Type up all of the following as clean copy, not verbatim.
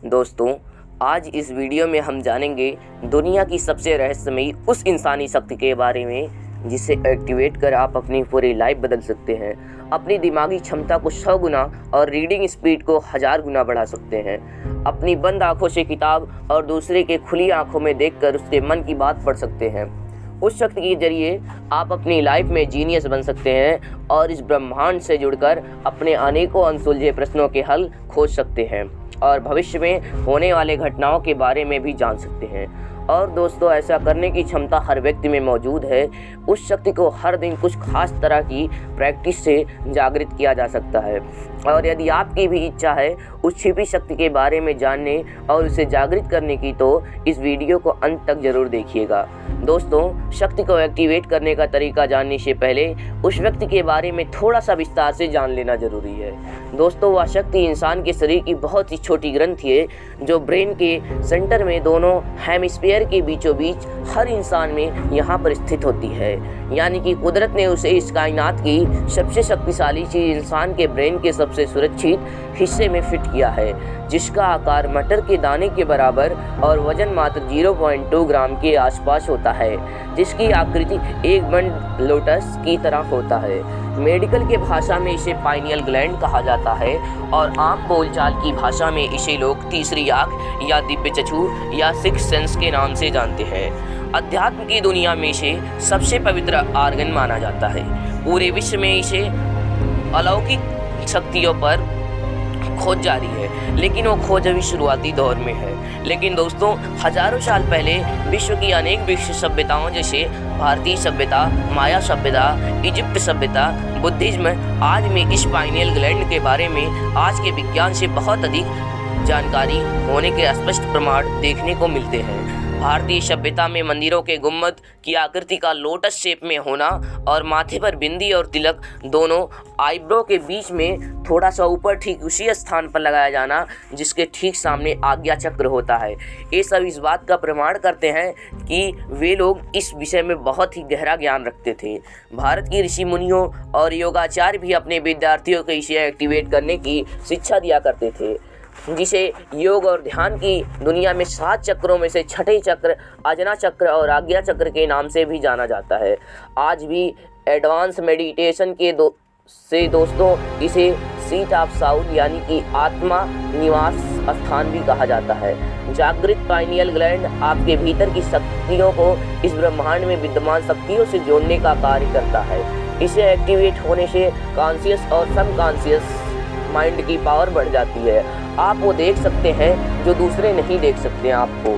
दोस्तों, आज इस वीडियो में हम जानेंगे दुनिया की सबसे रहस्यमयी उस इंसानी शक्ति के बारे में जिसे एक्टिवेट कर आप अपनी पूरी लाइफ बदल सकते हैं, अपनी दिमागी क्षमता को 100 गुना और रीडिंग स्पीड को 1000 गुना बढ़ा सकते हैं, अपनी बंद आंखों से किताब और दूसरे के खुली आंखों में देखकर उसके मन की बात पढ़ सकते हैं। उस शक्ति के जरिए आप अपनी लाइफ में जीनियस बन सकते हैं और इस ब्रह्मांड से जुड़कर अपने अनेकों अनसुलझे प्रश्नों के हल खोज सकते हैं और भविष्य में होने वाले घटनाओं के बारे में भी जान सकते हैं। और दोस्तों, ऐसा करने की क्षमता हर व्यक्ति में मौजूद है। उस शक्ति को हर दिन कुछ खास तरह की प्रैक्टिस से जागृत किया जा सकता है। और यदि आपकी भी इच्छा है उस छिपी शक्ति के बारे में जानने और उसे जागृत करने की, तो इस वीडियो को अंत तक जरूर देखिएगा। दोस्तों, शक्ति को एक्टिवेट करने का तरीका जानने से पहले उस व्यक्ति के बारे में थोड़ा सा विस्तार से जान लेना जरूरी है। दोस्तों, वह शक्ति इंसान के शरीर की बहुत ही छोटी ग्रंथि है जो ब्रेन के सेंटर में दोनों हेमिस्फीयर के बीचों बीच हर इंसान में यहाँ पर स्थित होती है। यानी कि कुदरत ने उसे इस कायनात की सबसे शक्तिशाली चीज इंसान के ब्रेन के सबसे सुरक्षित हिस्से में फिट किया है, जिसका आकार मटर के दाने के बराबर और वजन मात्र 0.2 ग्राम के आसपास होता है, जिसकी आकृति एक बंद लोटस की तरह होता है। मेडिकल के भाषा में इसे पाइनियल ग्लैंड कहा जाता है और आम बोलचाल की भाषा में इसे लोग तीसरी आँख या दिव्य चक्षु या सिक्स्थ सेंस के नाम से जानते हैं। अध्यात्म की दुनिया में इसे सबसे पवित्र ऑर्गन माना जाता है। पूरे विश्व में इसे अलौकिक शक्तियों पर खोज जारी है, लेकिन वो खोज अभी शुरुआती दौर में है। लेकिन दोस्तों, हजारों साल पहले विश्व की अनेक विकसित सभ्यताओं जैसे भारतीय सभ्यता, माया सभ्यता, इजिप्ट सभ्यता, बुद्धिज्म आज में इस पाइनियल ग्लैंड के बारे में आज के विज्ञान से बहुत अधिक जानकारी होने के स्पष्ट प्रमाण देखने को मिलते हैं। भारतीय सभ्यता में मंदिरों के गुम्बद की आकृति का लोटस शेप में होना और माथे पर बिंदी और तिलक दोनों आईब्रो के बीच में थोड़ा सा ऊपर ठीक उसी स्थान पर लगाया जाना जिसके ठीक सामने आज्ञा चक्र होता है, ये सब इस बात का प्रमाण करते हैं कि वे लोग इस विषय में बहुत ही गहरा ज्ञान रखते थे। भारत की ऋषि मुनियों और योगाचार्य भी अपने विद्यार्थियों को इसे एक्टिवेट करने की शिक्षा दिया करते थे, जिसे योग और ध्यान की दुनिया में 7 चक्रों में से छठे चक्र अजना चक्र और आज्ञा चक्र के नाम से भी जाना जाता है। आज भी एडवांस मेडिटेशन के दोस्तों इसे सीट ऑफ साउल यानी कि आत्मा निवास स्थान भी कहा जाता है। जागृत पाइनियल ग्लैंड आपके भीतर की शक्तियों को इस ब्रह्मांड में विद्यमान शक्तियों से जोड़ने का कार्य करता है। इसे एक्टिवेट होने से कॉन्शियस और सबकॉन्शियस माइंड की पावर बढ़ जाती है। आप वो देख सकते हैं जो दूसरे नहीं देख सकते, आपको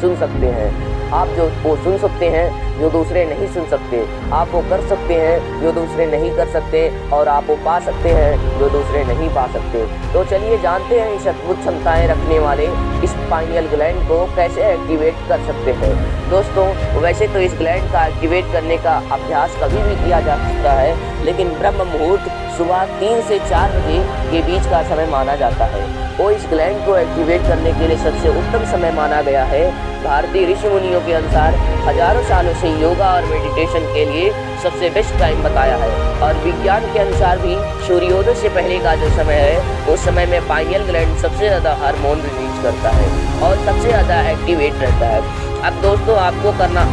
सुन सकते हैं, आप जो वो सुन सकते हैं जो दूसरे नहीं सुन सकते, आप वो कर सकते हैं जो दूसरे नहीं कर सकते, और आप वो पा सकते हैं जो दूसरे नहीं पा सकते। तो चलिए जानते हैं इस अद्भुत क्षमताएं रखने वाले इस पाइनियल ग्लैंड को कैसे एक्टिवेट कर सकते हैं। दोस्तों, वैसे तो इस ग्लैंड का एक्टिवेट करने का अभ्यास कभी भी किया जा सकता है, लेकिन ब्रह्म मुहूर्त सुबह 3 से 4 बजे के बीच का समय माना जाता है। और इस ग्लैंड को एक्टिवेट करने के लिए सबसे उत्तम समय माना गया है। भारतीय ऋषि मुनियों के अनुसार हजारों सालों से योगा और मेडिटेशन के लिए सबसे बेस्ट टाइम बताया है, और विज्ञान के अनुसार भी सूर्योदय से पहले का जो समय है उस समय में पाइनियल ग्लैंड सबसे ज़्यादा हार्मोन रिलीज करता है और सबसे ज़्यादा एक्टिवेट रहता है। अब दोस्तों, आपको करना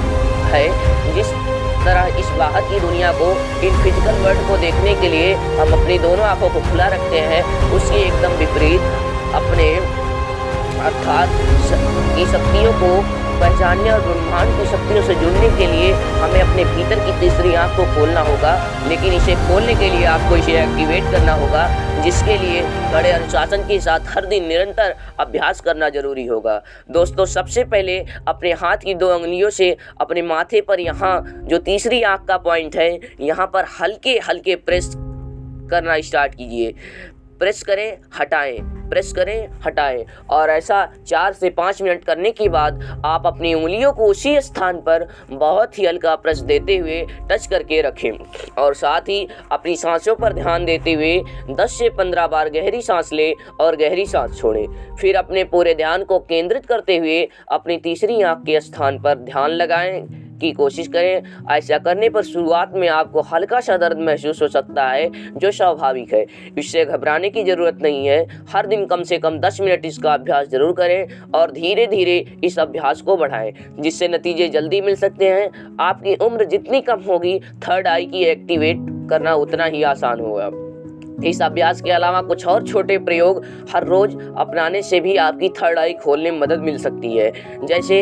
है जिस तरह इस बाहर की दुनिया को, इन फिजिकल वर्ल्ड को देखने के लिए हम अपनी दोनों आंखों को खुला रखते हैं, उसके एकदम विपरीत अपने अर्थात की शक्तियों को पहचानने और ब्रह्मांड की शक्तियों से जुड़ने के लिए हमें अपने भीतर की तीसरी आंख को खोलना होगा। लेकिन इसे खोलने के लिए आपको इसे एक्टिवेट करना होगा, जिसके लिए कड़े अनुशासन के साथ हर दिन निरंतर अभ्यास करना जरूरी होगा। दोस्तों, सबसे पहले अपने हाथ की 2 अंगुलियों से अपने माथे पर यहाँ जो तीसरी आंख का पॉइंट है यहाँ पर हल्के हल्के प्रेस करना स्टार्ट कीजिए। प्रेस करें, हटाएं, प्रेस करें, हटाएं, और ऐसा 4 से 5 मिनट करने के बाद आप अपनी उंगलियों को उसी स्थान पर बहुत ही हल्का प्रेस देते हुए टच करके रखें, और साथ ही अपनी सांसों पर ध्यान देते हुए 10 से 15 बार गहरी सांस लें और गहरी सांस छोड़ें। फिर अपने पूरे ध्यान को केंद्रित करते हुए अपनी तीसरी आंख के स्थान पर ध्यान लगाएं। की कोशिश करें। ऐसा करने पर शुरुआत में आपको हल्का सा दर्द महसूस हो सकता है, जो स्वाभाविक है। इससे घबराने की ज़रूरत नहीं है। हर दिन कम से कम 10 मिनट इसका अभ्यास ज़रूर करें और धीरे धीरे इस अभ्यास को बढ़ाएं, जिससे नतीजे जल्दी मिल सकते हैं। आपकी उम्र जितनी कम होगी, थर्ड आई की एक्टिवेट करना उतना ही आसान होगा। इस अभ्यास के अलावा कुछ और छोटे प्रयोग हर रोज अपनाने से भी आपकी थर्ड आई खोलने में मदद मिल सकती है। जैसे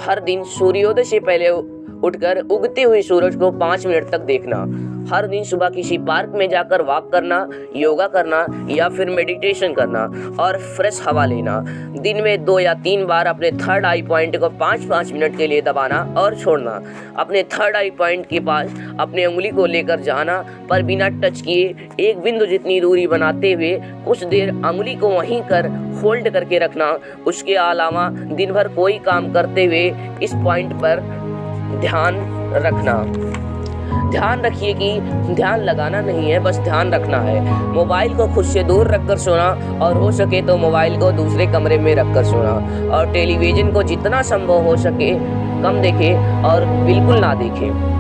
हर दिन सूर्योदय से पहले उठकर उगते हुए सूरज को 5 मिनट तक देखना, हर दिन सुबह किसी पार्क में जाकर वॉक करना, योगा करना या फिर मेडिटेशन करना और फ्रेश हवा लेना। दिन में 2 या 3 बार अपने थर्ड आई पॉइंट को 5-5 मिनट के लिए दबाना और छोड़ना। अपने थर्ड आई पॉइंट के पास अपने उंगली को लेकर जाना, पर बिना टच किए एक बिंदु जितनी दूरी बनाते हुए कुछ देर उंगली को वहीं कर होल्ड करके रखना। उसके अलावा दिन भर कोई काम करते हुए इस पॉइंट पर ध्यान रखना। ध्यान रखिए कि ध्यान लगाना नहीं है, बस ध्यान रखना है। मोबाइल को खुद से दूर रखकर सोना और हो सके तो मोबाइल को दूसरे कमरे में रखकर सोना, और टेलीविज़न को जितना संभव हो सके कम देखें और बिल्कुल ना देखें।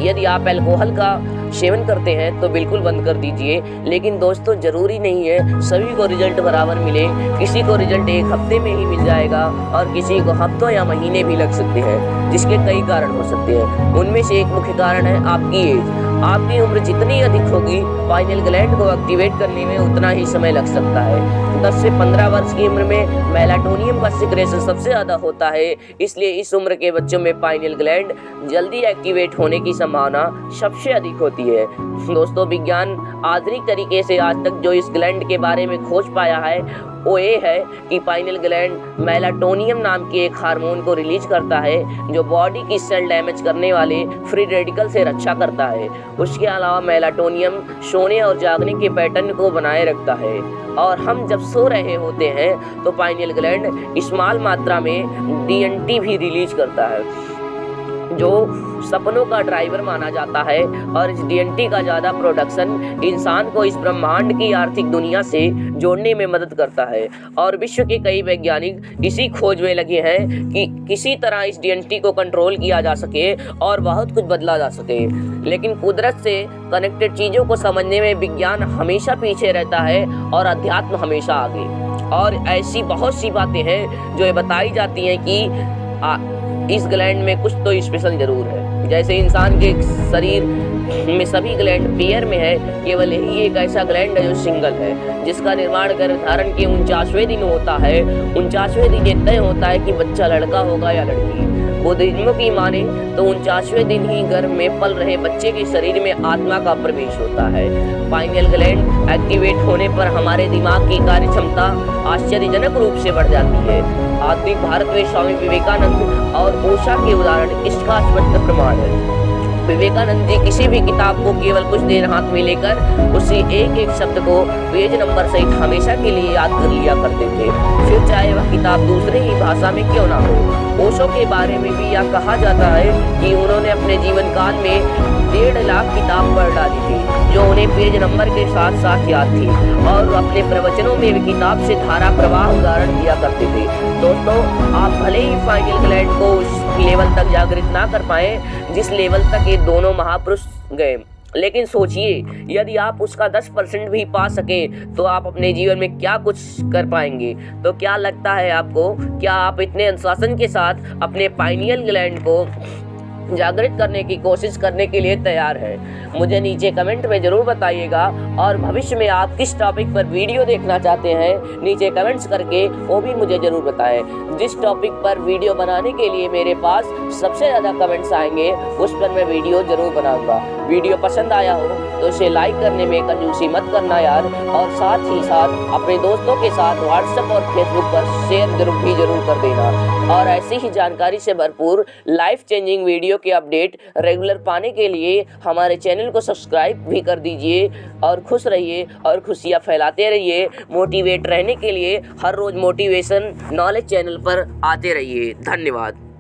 यदि आप अल्कोहल का सेवन करते हैं तो बिल्कुल बंद कर दीजिए, लेकिन दोस्तों ज़रूरी नहीं है सभी को रिजल्ट बराबर मिले। किसी को रिजल्ट 1 हफ्ते में ही मिल जाएगा और किसी को हफ्तों या महीने भी लग सकते हैं, जिसके कई कारण हो सकते हैं। उनमें से एक मुख्य कारण है आपकी एज। आपकी उम्र जितनी अधिक होगी, पाइनियल ग्लैंड को एक्टिवेट करने में उतना ही समय लग सकता है। 10 से 15 वर्ष की उम्र में मेलाटोनियम का सिक्रेशन सबसे ज़्यादा होता है, इसलिए इस उम्र के बच्चों में पाइनियल ग्लैंड जल्दी एक्टिवेट होने की संभावना सबसे अधिक होती है। दोस्तों, विज्ञान आधुनिक तरीके से आज तक जो इस ग्लैंड के बारे में खोज पाया है वो ये है कि पाइनियल ग्लैंड मेलाटोनियम नाम के एक हार्मोन को रिलीज करता है, जो बॉडी की सेल डैमेज करने वाले फ्री रेडिकल से रक्षा करता है। उसके अलावा मेलाटोनियम सोने और जागने के पैटर्न को बनाए रखता है, और हम जब सो रहे होते हैं तो पाइनियल ग्लैंड स्मॉल मात्रा में DNT भी रिलीज करता है, जो सपनों का ड्राइवर माना जाता है। और इस DNT का ज़्यादा प्रोडक्शन इंसान को इस ब्रह्मांड की आर्थिक दुनिया से जोड़ने में मदद करता है, और विश्व के कई वैज्ञानिक इसी खोज में लगे हैं कि किसी तरह इस DNT को कंट्रोल किया जा सके और बहुत कुछ बदला जा सके। लेकिन कुदरत से कनेक्टेड चीज़ों को समझने में विज्ञान हमेशा पीछे रहता है और अध्यात्म हमेशा आगे। और ऐसी बहुत सी बातें हैं जो ये बताई जाती हैं कि इस ग्लैंड में कुछ तो स्पेशल जरूर है। जैसे इंसान के शरीर में सभी ग्लैंड पेयर में है, केवल यही एक ऐसा ग्लैंड है जो सिंगल है, जिसका निर्माण गर्भधारण के 49वें दिन होता है। 49वें दिन ये तय होता है कि बच्चा लड़का होगा या लड़की। बुद्धिज्म की माने तो 49वें दिन ही गर्भ में पल रहे बच्चे के शरीर में आत्मा का प्रवेश होता है। पाइनियल ग्लैंड एक्टिवेट होने पर हमारे दिमाग की कार्य क्षमता आश्चर्यजनक रूप से बढ़ जाती है। आधुनिक भारत में स्वामी विवेकानंद और ओशा के उदाहरण इसका स्पष्ट प्रमाण है। विवेकानंद जी किसी भी किताब को केवल कुछ देर हाथ में लेकर उसी एक एक शब्द को पेज नंबर सहित हमेशा के लिए याद कर लिया करते थे, फिर चाहे वह किताब दूसरे ही भाषा में क्यों ना हो। ओशो के बारे में भी यह कहा जाता है कि उन्होंने अपने जीवन काल में 1.5 लाख किताब पढ़ डाली थी, जो उन्हें पेज नंबर के साथ साथ याद थी, और अपने प्रवचनों में भी किताब से धारा प्रवाह उदाहरण दिया करते थे। दोस्तों, आप भले ही पाइनियल ग्लैंड को उस लेवल तक जागृत ना कर पाए जिस लेवल तक ये दोनों महापुरुष गए, लेकिन सोचिए यदि आप उसका 10% भी पा सके तो आप अपने जीवन में क्या कुछ कर पाएंगे। तो क्या लगता है आपको, क्या आप इतने अनुशासन के साथ अपने पाइनियल ग्लैंड को जागृत करने की कोशिश करने के लिए तैयार है? मुझे नीचे कमेंट में ज़रूर बताइएगा, और भविष्य में आप किस टॉपिक पर वीडियो देखना चाहते हैं नीचे कमेंट्स करके वो भी मुझे ज़रूर बताएं। जिस टॉपिक पर वीडियो बनाने के लिए मेरे पास सबसे ज़्यादा कमेंट्स आएंगे उस पर मैं वीडियो ज़रूर बनाऊंगा। वीडियो पसंद आया हो तो इसे लाइक करने में कंजूसी मत करना यार, और साथ ही साथ अपने दोस्तों के साथ व्हाट्सएप और फेसबुक पर शेयर जरूर कर देना। और ऐसी ही जानकारी से भरपूर लाइफ चेंजिंग वीडियो के अपडेट रेगुलर पाने के लिए हमारे चैनल को सब्सक्राइब भी कर दीजिए, और खुश रहिए और खुशियाँ फैलाते रहिए। मोटिवेट रहने के लिए हर रोज़ मोटिवेशन नॉलेज चैनल पर आते रहिए। धन्यवाद।